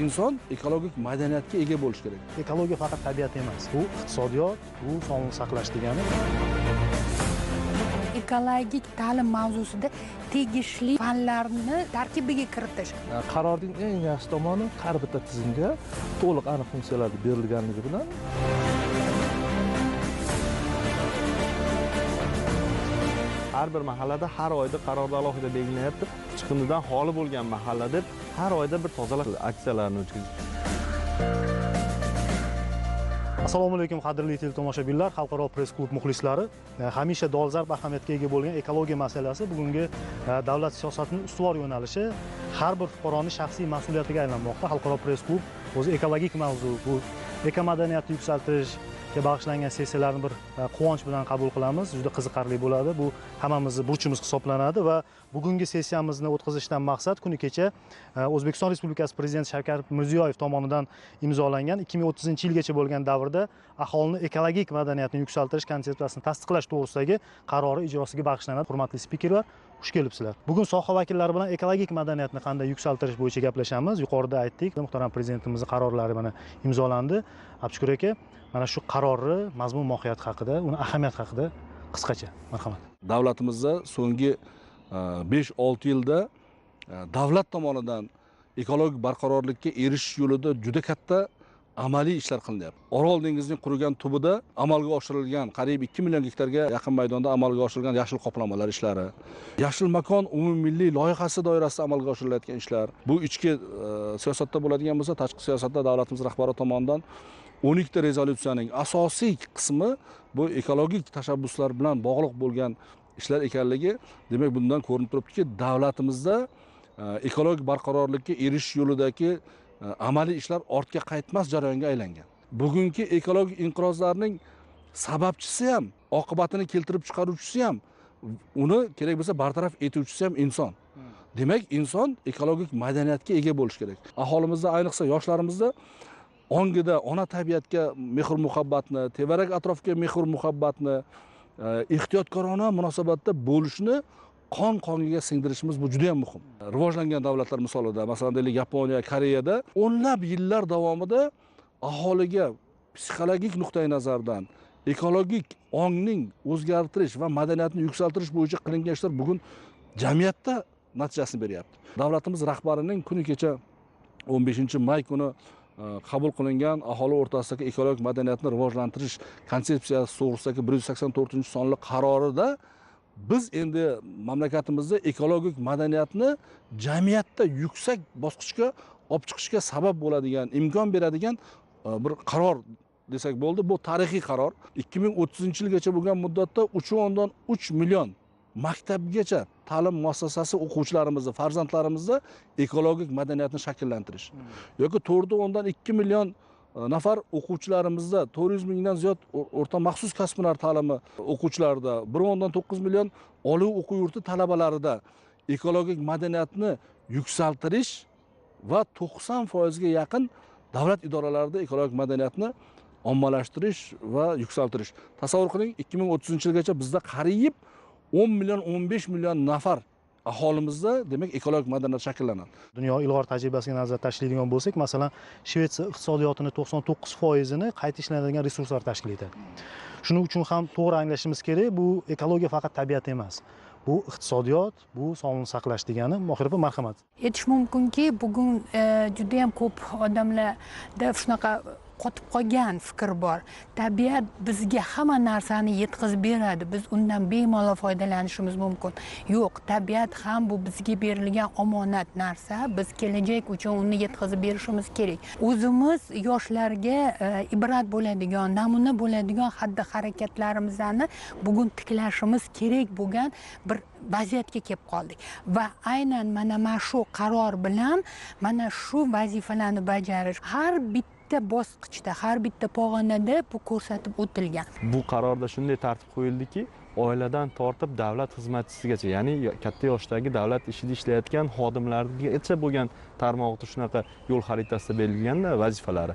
inson ekologik madaniyatga ega bo'lishi kerak. Ekologiya faqat tabiat emas, bu iqtisodiyot, bu sog'liqni saqlash degani. Ekologik ta'lim mavzusida tegishli fanlarni tarkibiga kiritish. Qarorning eng yaxshi tomoni har bitta tizimga to'liq aniq funksiyalar berilganligi bilan har bir mahallada har oyda qarorda alohida belgilanayapti. Chiqindidan xoli bo'lgan mahalla deb har oyda bir tozalash aksiyalarini o'tkazish. Assalomu alaykum qadrli teletomoshabinlar, Xalqaro press klub muxlislari. Hamisha dolzarb ahamiyatga ega bo'lgan ekologiya masalasi bugungi davlat siyosatining ustuvor yo'nalishi har bir fuqaroning shaxsiy mas'uliyatiga aylanmoqda. Xalqaro press klub o'zi ekologik mavzu, bu ekomadaniyatni yuksaltirishga bag'ishlangan sessiyalarni bir quvonch bilan qabul qilamiz. Juda qiziqarli bo'ladi. Bu hammamizning burchimiz hisoblanadi va bugungi sessiyamizni o'tkazishdan maqsad kuni kecha O'zbekiston Respublikasi Prezidenti Shavkat Mirziyoyev tomonidan imzolangan 2030-yilgacha bo'lgan davrda aholini ekologik madaniyatni yuksaltirish konsepsiyasini tasdiqlash to'g'risidagi qarori ijrosiga bag'ishlanadi. Hurmatli spikerlar, xush kelibsizlar. Bugun soha vakillari bilan ekologik madaniyatni qanday yuksaltirish bo'yicha gaplashamiz. Yuqorida aytdik, muhtaram prezidentimizning qarorlari mana imzolandi. Abshukur aka, mana shu qarorni mazmun mohiyati haqida, uni ahamiyati haqida qisqacha marhamat. Davlatimizda so'nggi 5-6 yilda davlat tomonidan ekologik barqarorlikka erishish yo'lida juda katta amaliy ishlar qilinyapti. Orol dengizining qurigan tubida amalga oshirilgan qariyb 2 million gektarga yaqin maydonda amalga oshirilgan yashil qoplamalar ishlari, yashil makon umummilliy loyihasi doirasida amalga oshirilayotgan ishlar. Bu ichki siyosatda bo'ladigan bo'lsa, tashqi siyosatda davlatimiz rahbari tomonidan 12 ta rezolyutsiyaning asosiy qismi bu ekologik tashabbuslar bilan bog'liq bo'lgan ishlar ekanligi, demak bundan ko'rinib turibdiki, davlatimizda ekologik barqarorlikka erishish yo'lidagi amaliy ishlar ortga qaytmas jarayonga aylangan. Bugungi ekologik inqirozlarning sababchisi ham, oqibatini keltirib chiqaruvchisi ham, uni kerak bo'lsa bartaraf etuvchisi ham inson. Demak, inson ekologik madaniyatga ega bo'lishi kerak. Aholimizda, ayniqsa yoshlarimizda ongida ona tabiatga mehr muhabbatni, tevarak atrofga mehr muhabbatni, ehtiyotkorona munosabatda bo'lishni qon-qoniga singdirishimiz bu juda ham muhim. Rivojlangan davlatlar misolida, masalan, deylik Yaponiya, Koreyada o'nlab yillar davomida aholiga psixologik nuqtai nazardan ekologik ongning o'zgartirish va madaniyatni yuksaltirish bo'yicha qilingan ishlar bugun jamiyatda natijasini beryapti. Davlatimiz rahbarining kuni kecha 15-may kuni qabul qilingan aholi o'rtasidagi ekologik madaniyatni rivojlantirish konsepsiyasi to'g'risidagi 184-sonli qarorida biz endi mamlakatimizda ekologik madaniyatni jamiyatda yuksak bosqichga olib chiqishga sabab bo'ladigan, imkon beradigan bir qaror desak bo'ldi. Bu tarixiy qaror. 2030-yilgacha bo'lgan muddatda 3.3 million maktabgacha ta'lim muassasasi o'quvchilarimizni, farzandlarimizda ekologik madaniyatni shakllantirish yoki 4.2 million nafar o'quvchilarimizda 400 mingdan ziyod o'rta maxsus kasb hunar ta'limi o'quvchilarida, 1.9 million oliy o'quv yurti talabalarida ekologik madaniyatni yuksaltirish va 90% ga yaqin davlat idoralarida ekologik madaniyatni ommalashtirish va yuksaltirish. Tasavvur qiling, 2030-yilgacha bizda qariyb 10 million 15 million nafar aholimizda demak ekologik madaniyat shakllanadi. Dunyo ilg'or tajribasiga nazar tashlaydigan bo'lsak, masalan, Shvetsiya iqtisodiyotining 99%ni qayta ishlanadigan resurslar tashkil etadi. Shuning uchun ham to'g'ri anglashimiz kerak, bu ekologiya faqat tabiat emas. Bu iqtisodiyot, bu sog'liqni saqlash degani. Mohira opa, marhamat. Aytish mumkinki, bugun juda ham ko'p odamlarda shunaqa qotib qolgan fikr bor. Tabiat bizga hamma narsani yetkazib beradi. Biz undan bemalol foydalanishimiz mumkin. Yo'q, tabiat ham bu bizga berilgan omonat narsa. Biz kelajak uchun uni yetkazib berishimiz kerak. O'zimiz yoshlarga ibrat bo'ladigan, namuna bo'ladigan xatti-harakatlarimizni bugun tiklashimiz kerak bo'lgan bir vaziyatga kelib qoldik. Va aynan mana shu qaror bilan mana shu vazifalarni bajarish har bitta bosqichda, har bitta pog'onada bu ko'rsatib o'tilgan. Bu qarorda shunday tartib qo'yildiki, oiladan tortib davlat xizmatchisigacha, ya'ni katta yoshdagi davlat ishida ishlayotgan xodimlargacha bo'lgan tarmoqda shunaqa yo'l xaritasida belgilangan vazifalari.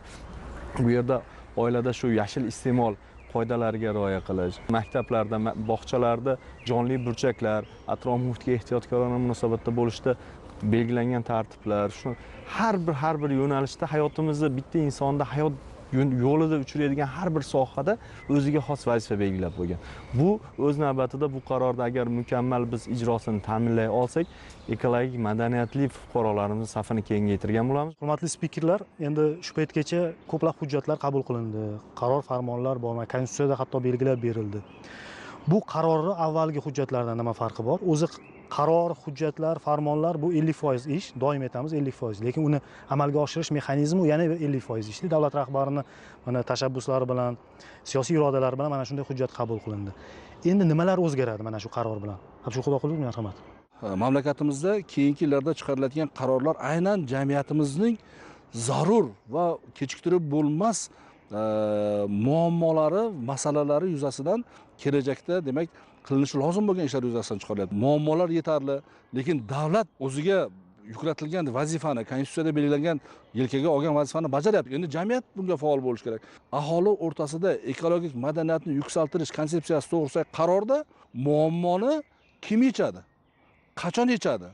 Bu yerda oilada shu yashil iste'mol qoidalariga rioya qilish, maktablarda, bog'chalarda jonli burchaklar, atrof muhitga ehtiyotkorona munosabatda bo'lishda belgilangan tartiblar, shu har bir yo'nalishda hayotimizda bitta insonda hayot yo'lida uchraydigan har bir sohada o'ziga xos vazifa belgilab qo'ygan. Bu o'z navbatida bu qarorda agar mukammal biz ijrosini ta'minlay olsak, ekologik madaniyatli fuqarolarimiz safini kengaytirgan bo'lamiz. Hurmatli spikerlar, endi shu paytgacha ko'plab hujjatlar qabul qilindi, qaror farmonlar bor, konstitutsiyada hatto belgilab berildi. Bu qarorni avvalgi hujjatlardan nima farqi bor? O'zi qaror, hujjatlar, farmonlar bu 50% ish, doim aytamiz 50%, lekin uni amalga oshirish mexanizmi yana 50% ishdi. Davlat rahbarining mana tashabbuslari bilan, siyosiy irodalari bilan mana shunday hujjat qabul qilindi. Endi nimalar o'zgaradi mana shu qaror bilan? Shu Xudo xohlasa, marhamat. Mamlakatimizda keyingi yillarda chiqariladigan qarorlar aynan jamiyatimizning zarur va kechiktirib bo'lmas muammolari, masalalari yuzasidan kelajakda demak qilinishi lozim bo'lgan ishlar yuzasidan chiqarilyapti. Muammolar yetarli, lekin davlat o'ziga yuklatilgan vazifani, konstitutsiyada belgilangan yelkaga olgan vazifani bajaryapti. Endi jamiyat bunga faol bo'lishi kerak. Aholi o'rtasida ekologik madaniyatni yuksaltirish konsepsiyasi to'g'risidagi qarorda muammoni kim yechadi? Qachon yechadi?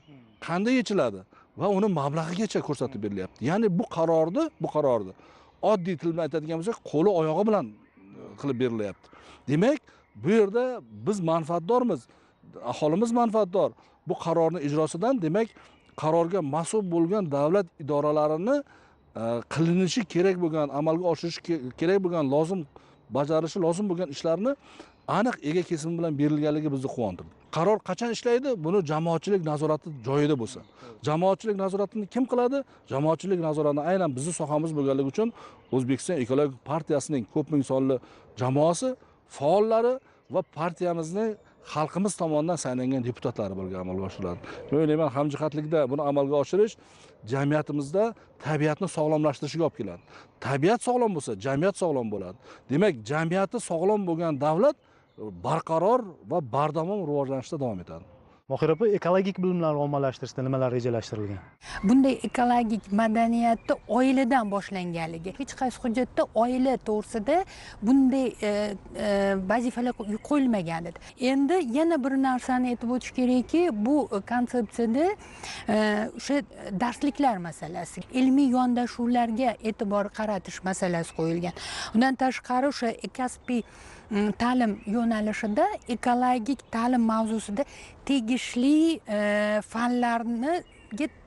Qanday yechiladi? Va uni mablag'igacha ko'rsatib berilyapti. Ya'ni bu qarorni oddiy til bilan aytadigan bo'lsak, qo'li oyog'i bilan qilib berilyapti. Demak, bu yerda biz manfaatdormiz, aholimiz manfaatdor. Bu qarorning ijrosidan, demak, qarorga mas'ul bo'lgan davlat idoralarini qilinishi kerak bo'lgan, amalga oshirishi kerak bo'lgan, bajarishi lozim bo'lgan ishlarni aniq ega kesim bilan berilganligi bizni quvontirdi. Qaror qachon ishlaydi? Buni jamoatchilik nazorati joyida bo'lsa. Jamoatchilik nazoratini kim qiladi? Jamoatchilik nazoratini aynan bizning sohamiz bo'lganligi uchun O'zbekiston Ekologik partiyasining ko'p ming sonli jamoasi, faollari va partiyamizning xalqimiz tomonidan saylangan deputatlari bo'lgan amalga oshiriladi. Men o'ylayman, hamjihatlikda buni amalga oshirish jamiyatimizda tabiatni sog'lomlashtirishga olib keladi. Tabiat sog'lom bo'lsa, jamiyat sog'lom bo'ladi. Demak, jamiyati sog'lom bo'lgan davlat barqaror va bardavom rivojlanishda davom etadi. Mohira opa, ekologik bilimlarni ommalashtirishda nimalar rejalashtirilgan? Bunday ekologik madaniyatni oiladan boshlanganligi. Hech qaysi hujjatda oila to'g'risida bunday vazifalar qo'yilmagan edi. Endi yana bir narsani aytib o'tish kerakki, bu konsepsiyada o'sha darsliklar masalasi, ilmiy yondashuvlarga e'tibor qaratish masalasi qo'yilgan. Undan tashqari o'sha kasbiy ta'lim yo'nalishida ekologik ta'lim mavzusida tegishli fanlarni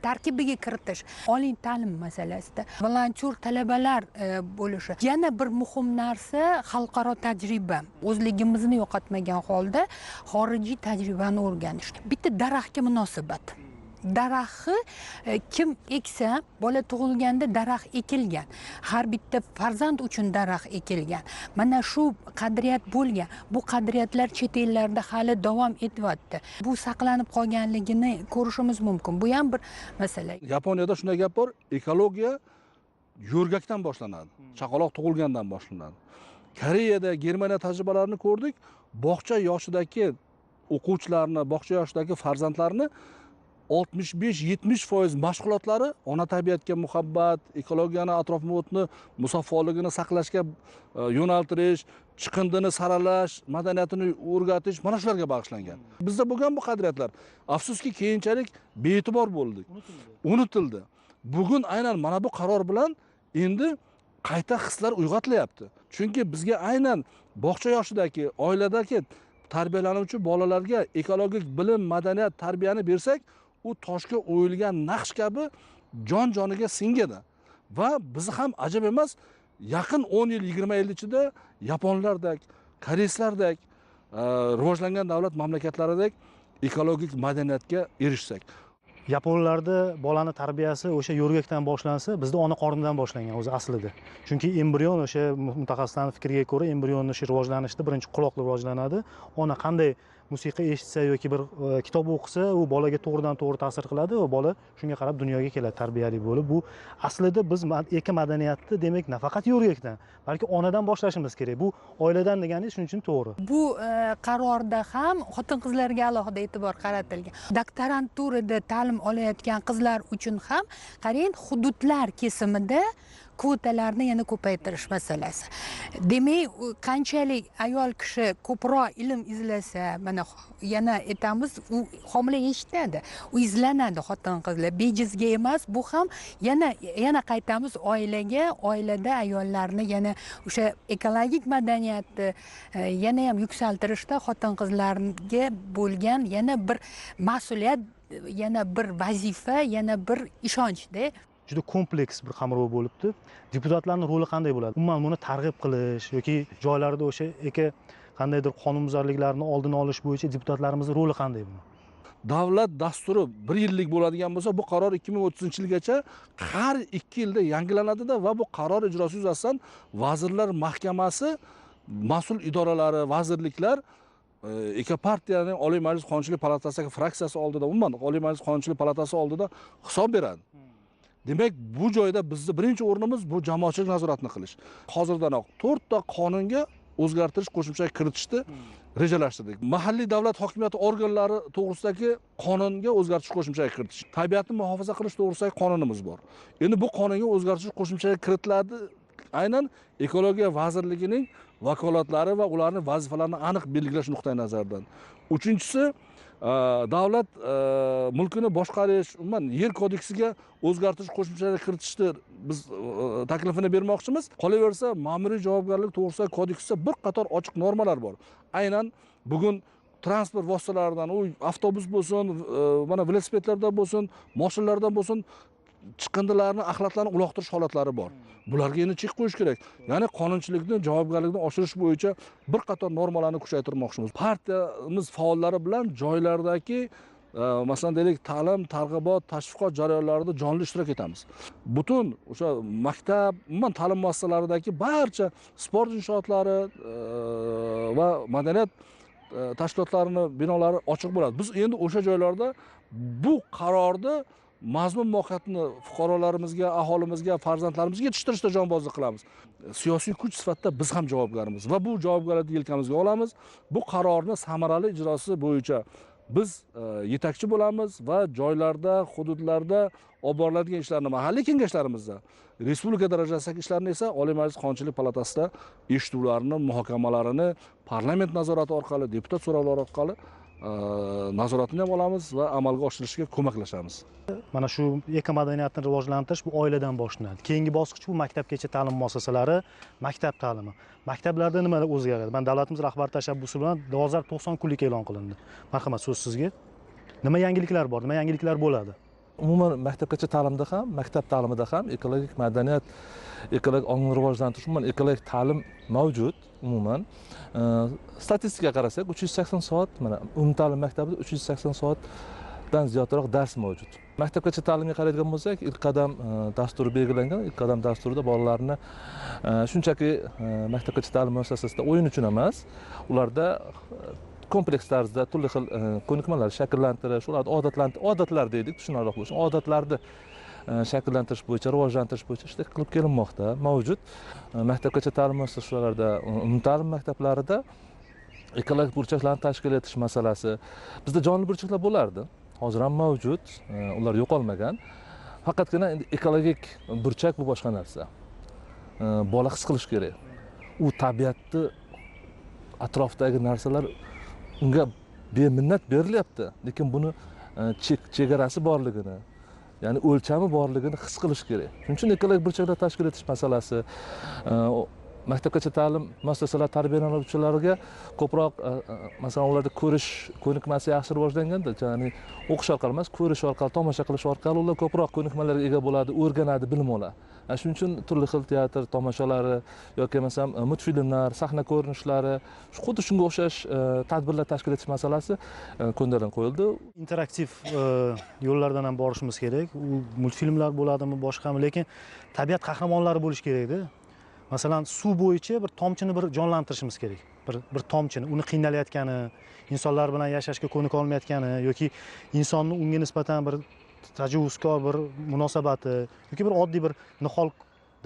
tarkibiga kiritish, oliy ta'lim masalasida volontyor talabalar bo'lishi. Yana bir muhim narsa xalqaro tajriba. O'zligimizni yo'qotmagan holda xorijiy tajribani o'rganish. Bitta daraxtga munosabat. Daraxtni kim eksa, bola tug'ilganda daraxt ekilgan. Har bitta farzand uchun daraxt ekilgan. Mana shu qadriyat bo'lgan. Bu qadriyatlar chet ellarda hali davom etyapti. Bu saqlanib qolganligini ko'rishimiz mumkin. Bu ham bir masala. Yaponiyada shunday gap bor, ekologiya yo'rgakdan boshlanadi. Chaqaloq tug'ilgandan boshlanadi. Koreyada, Germaniya tajribalarini ko'rdik. Bog'cha yoshidagi o'quvchilarni, bog'cha yoshidagi farzandlarni 65-70% mashg'ulotlari ona tabiatga muhabbat, ekologiyani, atrof-muhitni musaffoligini saqlashga yo'naltirish, chiqindini saralash, madaniyatini o'rgatish, mana shularga bag'ishlangan. Bizda bo'lgan bu qadriyatlar, afsuski keyinchalik bee'tibor bo'ldik, unutildi. Bugun aynan mana bu qaror bilan endi qayta hislar uyg'otilyapti. Chunki bizga aynan bog'cha yoshidagi, oiladagi tarbiyalanuvchi bolalarga ekologik bilim, madaniyat, tarbiyani bersak, u toshga o'yilgan naqsh kabi jon-joniga singadi. Va biz ham ajab emas, yaqin 10 yil, 20 yil ichida yaponlardek, koreyslardek, rivojlangan davlat mamlakatlaridek ekologik madaniyatga erishsak. Yaponlarda bolani tarbiyasi o'sha yo'rgakdan boshlansa, bizda ona qornidan boshlangan o'zi aslida. Chunki embrion o'sha mutaxassislarning fikriga ko'ra, embrionning rivojlanishida birinchi quloqli rivojlanadi. Ona qanday musiqa eshitsa yoki bir kitob o'qisa, u bolaga to'g'ridan-to'g'ri ta'sir qiladi va bola shunga qarab dunyoga keladi tarbiyali bo'lib. Bu aslida biz eko madaniyatni demak nafaqat yo'rgakdan, balki onadan boshlashimiz kerak. Bu oiladan deganingiz shuning uchun to'g'ri. Bu qarorda ham xotin-qizlarga alohida e'tibor qaratilgan. Doktoranturada ta'lim olayotgan qizlar uchun ham qarang, hududlar kesimida kvotalarni yana ko'paytirish masalasi. Demak, qanchalik ayol kishi ko'proq ilm izlasa, mana yana aytamiz, u homila eshitadi, u izlanadi xotin-qizlar, bejizga emas. Bu ham yana qaytamiz oilaga, oilada ayollarni yana o'sha ekologik madaniyatni yana ham yuksaltirishda xotin-qizlarga bo'lgan yana bir mas'uliyat, yana bir vazifa, yana bir ishonchda. Juda kompleks bir qamrov bo'libdi. Deputatlarning roli qanday bo'ladi? Umuman buni targ'ib qilish yoki joylarda o'sha qandaydir qonunbuzarliklarni oldini olish bo'yicha deputatlarimizning roli qanday bu? Davlat dasturi 1 yillik bo'ladigan bo'lsa, bu qaror 2030-yilgacha har 2 yilda yangilanadi-da va bu qaror ijrosi yuzasidan Vazirlar Mahkamasi mas'ul idoralari, vazirliklar Ekopartiyaning Oliy Majlis Qonunchilik palatasidagi fraksiyasi oldida, umuman Oliy Majlis Qonunchilik palatasi oldida hisob beradi. Demak, bu joyda bizning birinchi o'rnimiz bu jamoatchilik nazoratini qilish. Hozirdanoq 4 ta qonunga o'zgartirish, qo'shimcha kiritishni rejalashtirdik. Mahalliy davlat hokimiyati organlari to'g'risidagi qonunga o'zgartirish, qo'shimcha kiritish. Tabiatni muhofaza qilish to'g'risidagi qonunimiz bor. Endi bu qonunga o'zgartirish, qo'shimcha kiritiladi. Aynan Ekologiya vazirligining vakolatlari va ularning vazifalarini aniq belgilash nuqtai nazaridan. Uchinchisi, davlat mulkini boshqarish, umuman yer kodeksiga o'zgartirish, qo'shimchalar kiritishni biz taklifini bermoqchimiz. Qolaversa, ma'muriy javobgarlik to'g'risidagi kodeksda bir qator ochiq normalar bor. Aynan bugun transport vositalaridan, u avtobus bo'lsin, mana velosipedlardan bo'lsin, mashinalardan bo'lsin, chiqindilarni, axlatlarni uloqtirish holatlari bor. Bularga endi chek qo'yish kerak. Ya'ni qonunchilikni, javobgarlikni oshirish bo'yicha bir qator normalarni kuchaytirmoqchimiz. Partiyamiz faollari bilan joylardagi masalan deylik, ta'lim, targ'ibot, tashviqot jarayonlarida jonli ishtirok etamiz. Butun o'sha maktab, umuman ta'lim muassasalaridagi barcha sport inshootlari va madaniyat tashkilotlarining binolari ochiq bo'ladi. Biz endi o'sha joylarda bu qarorni mazmun mohiyatini fuqarolarimizga, aholimizga, farzandlarimizga yetishtirishda jonbozlik qilamiz. Siyosiy kuch sifatida biz ham javobgarmiz va bu javobgarlikni yelkamizga olamiz. Bu qarorni samarali ijrosi bo'yicha biz yetakchi bo'lamiz va joylarda, hududlarda olib boriladigan ishlarni mahalliy kengashlarimizda, respublika darajasidagi ishlarni esa Oliy Majlis Qonunchilik palatasida eshituvlarni, muhokamalarini parlament nazorati orqali, deputat so'rovlari orqali nazoratini ham olamiz va amalga oshirishga ko'maklashamiz. Mana shu ekomadaniyatni rivojlantirish bu oiladan boshlanadi. Keyingi bosqich bu maktabgacha ta'lim muassasalari, maktab ta'limi. Maktablarda nima o'zgaradi? Men davlatimiz rahbari tashabbusi bilan dolzarb 90 kunlik e'lon qilindi. Marhamat, so'z sizga. Nima yangiliklar bor? Nima yangiliklar bo'ladi? Umuman maktabgacha ta'limda ham, maktab ta'limida ham ekologik madaniyat, ekologik ongni rivojlantirish, umuman ekologik ta'lim mavjud. Umuman statistikaga qarasak 380 soat, mana umumta'lim maktabida 380 soatdan ziyodroq dars mavjud. Maktabgacha ta'limga qaraydigan bo'lsak, ilk qadam dasturi belgilangan. Ilk qadam dasturida bolalarni shunchaki maktabgacha ta'lim muassasasida o'yin uchun emas, ularda kompleks tarzda turli xil ko'nikmalar shakllantirish, ularni odatlar deydik, tushunarli bo'lishi, odatlarni shakllantirish bo'yicha, rivojlantirish bo'yicha ishlar qilib kelinmoqda, mavjud. Maktabgacha ta'lim muassasalarida, umumta'lim maktablarida ekologik burchaklarni tashkil etish masalasi. Bizda jonli burchaklar bo'lardi, hozir ham mavjud, ular yo'qolmagan. Faqatgina ekologik burchak bu boshqa narsa. Bola his qilish kerak. U tabiatni, atrofdagi narsalar unga beminnat berilyapti, lekin buni chegarasi borligini, ya'ni o'lchami borligini his qilish kerak. Shuning uchun ekologik burchaklar tashkil etish masalasi, maktabgacha ta'lim muassasalari tarbiyalanuvchilariga ko'proq masalan ularda ko'rish ko'nikmasi yaxshi rivojlanganda, ya'ni o'qish orqali emas, ko'rish orqali, tomosha qilish orqali ular ko'proq ko'nikmalarga ega bo'ladi, o'rganadi, bilim oladi. Shuning uchun turli xil teatr tomoshalari yoki masalan multfilmlar, sahna ko'rinishlari, xuddi shunga o'xshash tadbirlar tashkil etish masalasi ko'ndalang qo'yildi. Interaktiv yo'llardan ham borishimiz kerak. U multfilmlar bo'ladimi, boshqami, lekin tabiat qahramonlari bo'lish kerak-da. Masalan, suv bo'yicha bir tomchini bir jonlantirishimiz kerak. Bir tomchini, uni qiynalayotgani, insonlar bilan yashashga ko'nika olmayotgani yoki insonni unga nisbatan bir tajovuzkor bir munosabati yoki bir oddiy bir nihol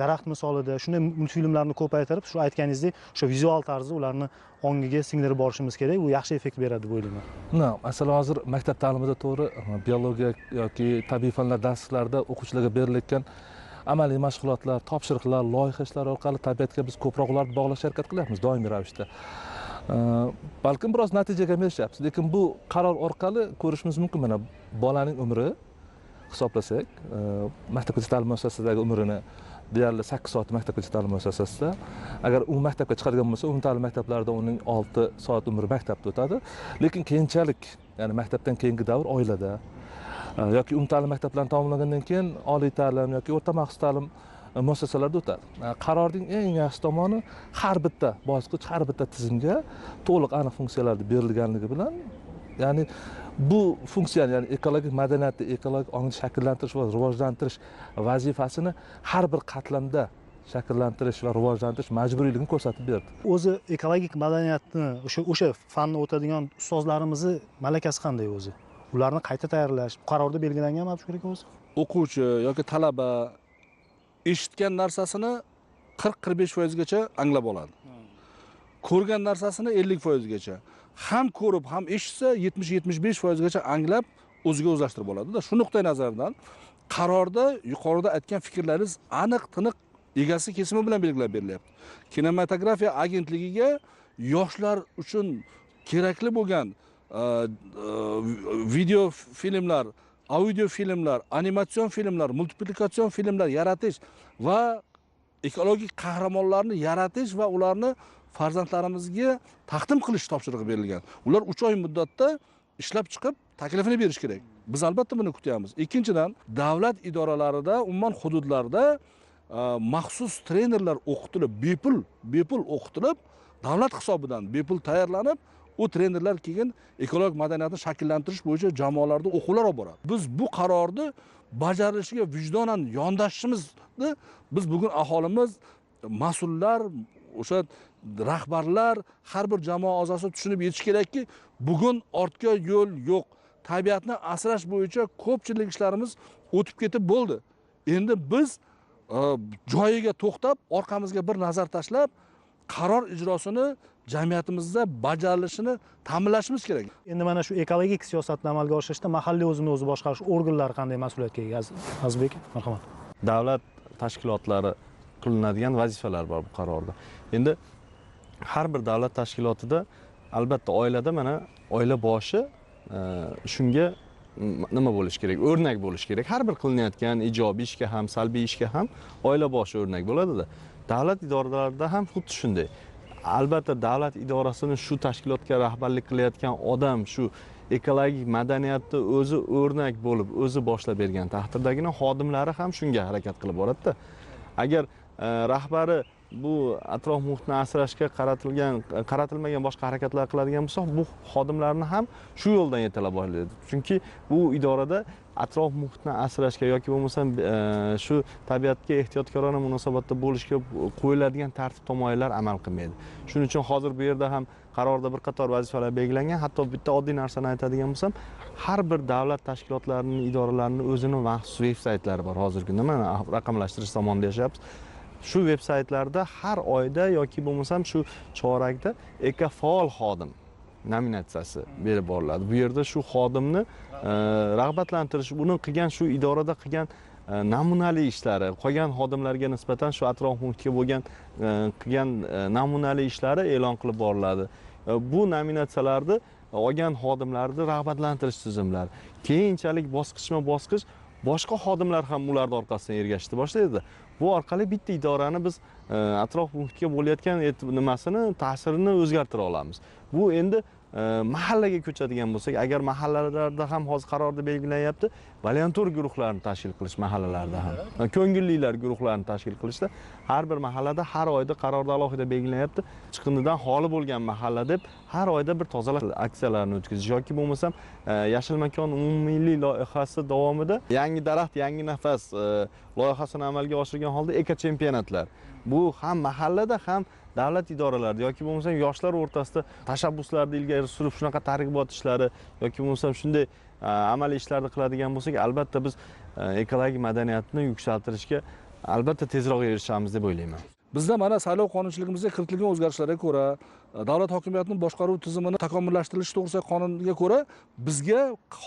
daraxt misolida shunday multfilmlarni ko'paytirib, shu aytganingizdek, o'sha vizual tarzda ularni ongiga singdirib borishimiz kerak. Bu yaxshi effekt beradi deb o'ylayman. Masalan, hozir maktab ta'limida to'g'ri biologiya yoki tabiiy fanlar darslarida o'quvchilarga berilayotgan amaliy mashg'ulotlar, topshiriqlar, loyiha ishlari orqali tabiatga biz ko'proq ularni bog'lashga harakat qilyapmiz doimiy ravishda. Balkim biroz natijaga erishyapmiz, lekin bu qaror orqali ko'rishimiz mumkin. Mana bolaning umri hisoblasak, maktabgacha ta'lim muassasasidagi umrini deyarli 8 soat maktabgacha ta'lim muassasasida. Agar u maktabga chiqadigan bo'lsa, umumta'lim maktablarida uning 6 soat umri maktabda o'tadi. Lekin keyinchalik, ya'ni maktabdan keyingi davr oilada yoki umumta'lim maktablarni tamomlagandan keyin oliy ta'lim yoki o'rta maxsus ta'lim muassasalarda o'tadi. Qarorning eng yaxshi tomoni har bitta bosqich, har bitta tizimga to'liq aniq funksiyalar berilganligi bilan, ya'ni bu funksiyani, ya'ni ekologik madaniyatni, ekologik ongni shakllantirish va rivojlantirish vazifasini har bir qatlamda shakllantirish va rivojlantirish majburiyligini ko'rsatib berdi. O'zi ekologik madaniyatni o'sha fanni o'tadigan ustozlarimizni malakasi qanday o'zi? Ularni qayta tayyorlash qarorda belgilanganmi shu kerak o'zi? O'quvchi yoki talaba eshitgan narsasini 40-45% gacha anglab oladi. Ko'rgan narsasini 50% gacha. Ham ko'rib, ham eshitsa 70-75% gacha anglab o'ziga o'zlashtirib oladi-da. Shu nuqtai nazardan qarorda yuqorida aytgan fikrlaringiz aniq, tiniq egasi kesimi bilan belgilab berilyapti. Kinematografiya agentligiga yoshlar uchun kerakli bo'lgan video filmlar, audio filmlar, animatsion filmlar, multiplikatsion filmlar yaratish va ekologik qahramonlarni yaratish va ularni farzandlarimizga taqdim qilish topshirig'i berilgan. Ular 3 oy muddatda ishlab chiqib taklifini berish kerak. Biz albatta buni kutyapmiz. Ikkinchidan, davlat idoralarida, umuman hududlarda maxsus trenerlar o'qitilib, bepul o'qitilib, davlat hisobidan bepul tayyorlanib, u trenerlar keyin ekologik madaniyatni shakllantirish bo'yicha jamoalarda o'quvlar olib boradi. Biz bu qarorni bajarilishiga vijdonan yondashishimizni biz bugun aholimiz, mas'ullar, o'sha rahbarlar, har bir jamoa a'zosi tushunib yetish kerakki, bugun ortga yo'l yo'q. Tabiatni asrash bo'yicha ko'pchilik ishlarimiz o'tib ketib bo'ldi. Endi biz joyiga to'xtab, orqamizga bir nazar tashlab, qaror ijrosini jamiyatimizda bajarilishini ta'minlashimiz kerak. Endi mana shu ekologik siyosatni amalga oshirishda mahalliy o'zini o'zi boshqarish organlari qanday mas'uliyatga ega? Azizbek, marhamat. Davlat tashkilotlari qilinadigan vazifalar bor bu qarorda. Endi har bir davlat tashkilotida albatta oilada mana oila boshi shunga nima bo'lish kerak? O'rnak bo'lish kerak. Har bir qilinayotgan ijobiy ishga ham, salbiy ishga ham oila boshi o'rnak bo'ladi-da. Davlat idoralarida ham xuddi shunday. Albatta davlat idorasini shu tashkilotga rahbarlik qilayotgan odam shu ekologik madaniyatni o'zi o'rnak bo'lib, o'zi boshlab bergan taqdirdagina xodimlari ham shunga harakat qilib boradi-da. Agar rahbari bu atrof muhitni asrashga qaratilmagan boshqa harakatlar qiladigan bo'lsa, bu xodimlarni ham shu yo'ldan yetalab oladi. Chunki bu idorada atrof muhitni asrashga yoki bo'lmasam shu tabiatga ehtiyotkorona munosabatda bo'lishga qo'yiladigan tartib tamoyillar amal qilmaydi. Shuning uchun hozir bu yerda ham qarorda bir qator vazifalar belgilangan. Hatto bitta oddiy narsani aytadigan bo'lsam, har bir davlat tashkilotlarining, idoralarining o'zining maxsus veb-saytlari bor. Hozirgi kunda mana raqamlashtirish zamonida yashayapmiz. Shu veb-saytlarda har oyda yoki bo'lmasam shu chorakda ekofaol xodim nominatsiyasi berib boriladi. Bu yerda shu xodimni rag'batlantirish, uni qilgan shu idorada qilgan namunali ishlari, qolgan xodimlarga nisbatan shu atrof muhitga bo'lgan qilgan namunali ishlari e'lon qilib boriladi. Bu nominatsiyalarni olgan xodimlarni rag'batlantirish tizimlari. Keyinchalik bosqichma-bosqich boshqa xodimlar ham ularning orqasidan ergashishni boshlaydi. Bu orqali bitta idorani biz atrof muhitga bo'layotgan nimasini, ta'sirini o'zgartira olamiz. Bu endi mahallaga ko'chadigan bo'lsak, agar mahallalarda ham hozir qarorda belgilanyapti, volontyor guruhlarni tashkil qilish mahallalarda ham, ko'ngillilar guruhlarini tashkil qilishda har bir mahallada har oyda qarorda alohida belgilanyapti. Chiqindidan xoli bo'lgan mahalla deb har oyda bir tozalash aksiyalarini o'tkazish yoki bo'lmasam yashil makon umummilliy loyihasi davomida yangi daraxt, yangi nafas loyihasini amalga oshirgan holda eko chempionatlar. Bu ham mahallada ham davlat idoralarida yoki bo'lmasam yoshlar o'rtasida tashabbuslarni ilgari surib shunaqa targ'ibot ishlari yoki bo'lmasam shunday amaliy ishlarni qiladigan bo'lsak, albatta biz ekologik madaniyatni yuksaltirishga albatta tezroq erishamiz deb o'ylayman. Bizda mana saylov qonunchiligimizga kiritilgan o'zgarishlarga ko'ra, davlat hokimiyatining boshqaruv tizimini takomillashtirish to'g'risidagi qonunga ko'ra bizga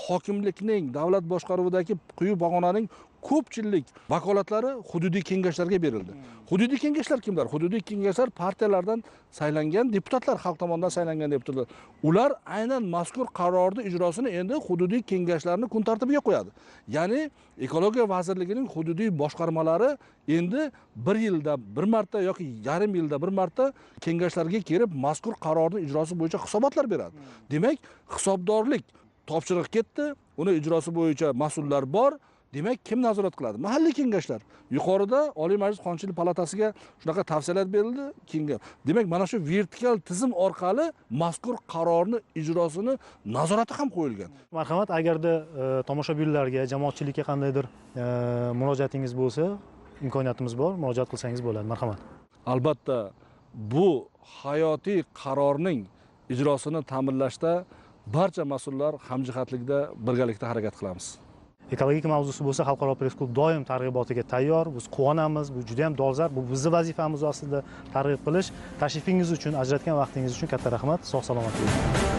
hokimlikning, davlat boshqaruvidagi quyi pog'onaning ko'pchilik vakolatlari hududiy kengashlarga berildi. Hududiy kengashlar kimlar? Hududiy kengashlar partiyalardan saylangan deputatlar, xalq tomonidan saylangan deputatlar. Ular aynan mazkur qarorni ijrosini endi hududiy kengashlarning kun tartibiga qo'yadi. Ya'ni Ekologiya vazirligining hududiy boshqarmalari endi bir yilda bir marta yoki yarim yilda bir marta kengashlarga kelib mazkur qarorning ijrosi bo'yicha hisobotlar beradi. Demak, hisobdorlik topshiriq ketdi, uni ijrosi bo'yicha mas'ullar bor. Demak, kim nazorat qiladi? Mahalliy kengashlar. Yuqorida Oliy Majlis Qonunchilik palatasiga shunaqa tavsiyalar berildi. Demak, mana shu vertikal tizim orqali mazkur qarorni ijrosini nazorati ham qo'yilgan. Marhamat, agarda tomoshabinlarga, jamoatchilikka qandaydir murojaatingiz bo'lsa, imkoniyatimiz bor, murojaat qilsangiz bo'ladi. Marhamat. Albatta, bu hayotiy qarorning ijrosini ta'minlashda barcha mas'ullar hamjihatlikda birgalikda harakat qilamiz. Ekologik mavzusi bo'lsa, Xalqaro press klub doim targ'ibotiga tayyor. Biz quvonamiz, bu juda ham dolzarb, bu bizning vazifamiz aslida targ'ib qilish. Tashrifingiz uchun, ajratgan vaqtingiz uchun katta rahmat. Sog' salomat bo'ling.